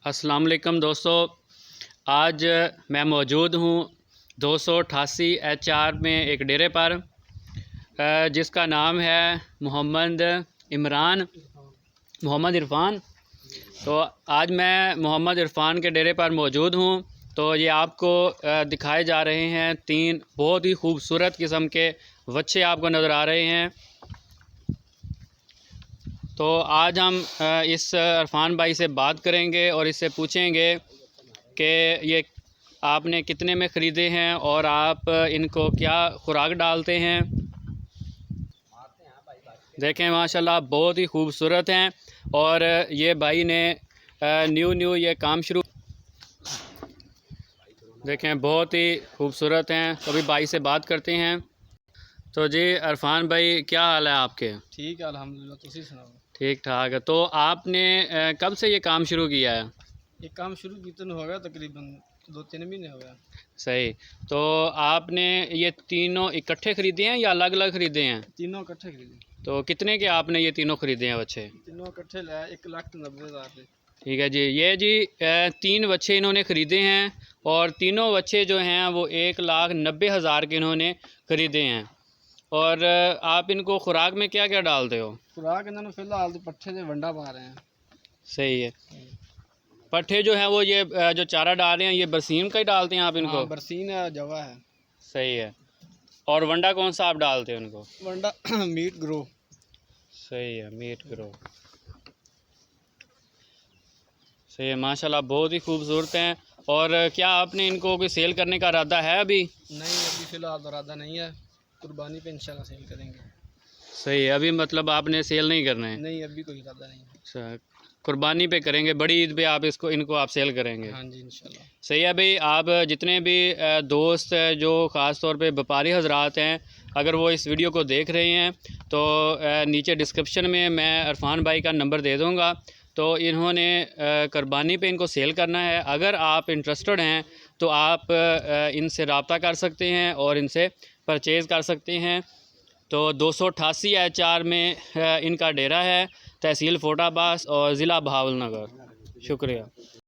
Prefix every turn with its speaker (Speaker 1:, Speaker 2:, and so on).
Speaker 1: अस्सलाम वालेकुम दोस्तों, आज मैं मौजूद हूँ 288 HR में एक डेरे पर जिसका नाम है मोहम्मद इरफ़ान। तो आज मैं मोहम्मद इरफ़ान के डेरे पर मौजूद हूँ। तो ये आपको दिखाए जा रहे हैं 3 बहुत ही खूबसूरत किस्म के बच्चे आपको नज़र आ रहे हैं। तो आज हम इस इरफ़ान भाई से बात करेंगे और इससे पूछेंगे कि ये आपने कितने में ख़रीदे हैं और आप इनको क्या खुराक डालते हैं। देखें माशाल्लाह बहुत ही खूबसूरत हैं और ये भाई ने न्यू ये काम शुरू, देखें बहुत ही खूबसूरत हैं। तो अभी भाई से बात करते हैं। तो जी इरफ़ान भाई, क्या हाल है आपके?
Speaker 2: ठीक है अल्हम्दुलिल्लाह, तुसी सुनाओ?
Speaker 1: ठीक ठाक है। तो आपने कब से ये काम शुरू किया है?
Speaker 2: ये काम शुरू कितने हो गया, तकरीबन 2-3 महीने हो गया।
Speaker 1: सही। तो आपने ये तीनों इकट्ठे ख़रीदे हैं या अलग अलग ख़रीदे हैं?
Speaker 2: तीनों इकट्ठे खरीदे।
Speaker 1: तो कितने के आपने ये तीनों ख़रीदे हैं बच्चे?
Speaker 2: तीनों इकट्ठे लाया 1,90,000 के।
Speaker 1: ठीक है जी। ये जी 3 बच्चे इन्होंने ख़रीदे हैं और तीनों बच्चे जो हैं वो 1,90,000 के इन्होंने ख़रीदे हैं। और आप इनको खुराक में क्या क्या डालते हो?
Speaker 2: खुराक इन्होंने फिलहाल तो पट्ठे से वंडा पा रहे हैं।
Speaker 1: सही है। पट्ठे जो हैं वो ये जो चारा डाल रहे हैं ये बरसीम का ही डालते हैं आप इनको?
Speaker 2: हाँ, बरसीन है, जवा है।
Speaker 1: सही है। और वंडा कौन सा आप डालते हैं उनको?
Speaker 2: वंडा मीट ग्रो।
Speaker 1: सही है, मीट ग्रो। सही है माशाल्लाह, बहुत ही खूबसूरत हैं। और क्या आपने इनको कोई सेल करने का इरादा है अभी?
Speaker 2: नहीं, अभी फ़िलहाल तो इरादा नहीं है। कुर्बानी पे इंशाल्लाह सेल करेंगे।
Speaker 1: सही है। अभी मतलब आपने सेल नहीं करना है?
Speaker 2: नहीं, अभी कोई इरादा नहीं है।
Speaker 1: अच्छा, कुर्बानी पे करेंगे, बड़ी ईद पे आप इनको आप सेल करेंगे?
Speaker 2: हाँ जी इंशाल्लाह।
Speaker 1: सही है भाई। आप जितने भी दोस्त जो ख़ास तौर पे व्यापारी हजरात हैं, अगर वो इस वीडियो को देख रहे हैं तो नीचे डिस्क्रिप्शन में मैं इरफ़ान भाई का नंबर दे दूँगा। तो इन्होंने कुर्बानी पे इनको सेल करना है। अगर आप इंटरेस्टेड हैं तो आप इनसे रब्ता कर सकते हैं और इनसे परचेज़ कर सकते हैं। तो 288 HR में इनका डेरा है, तहसील फोटाबास और ज़िला बहावलनगर। शुक्रिया।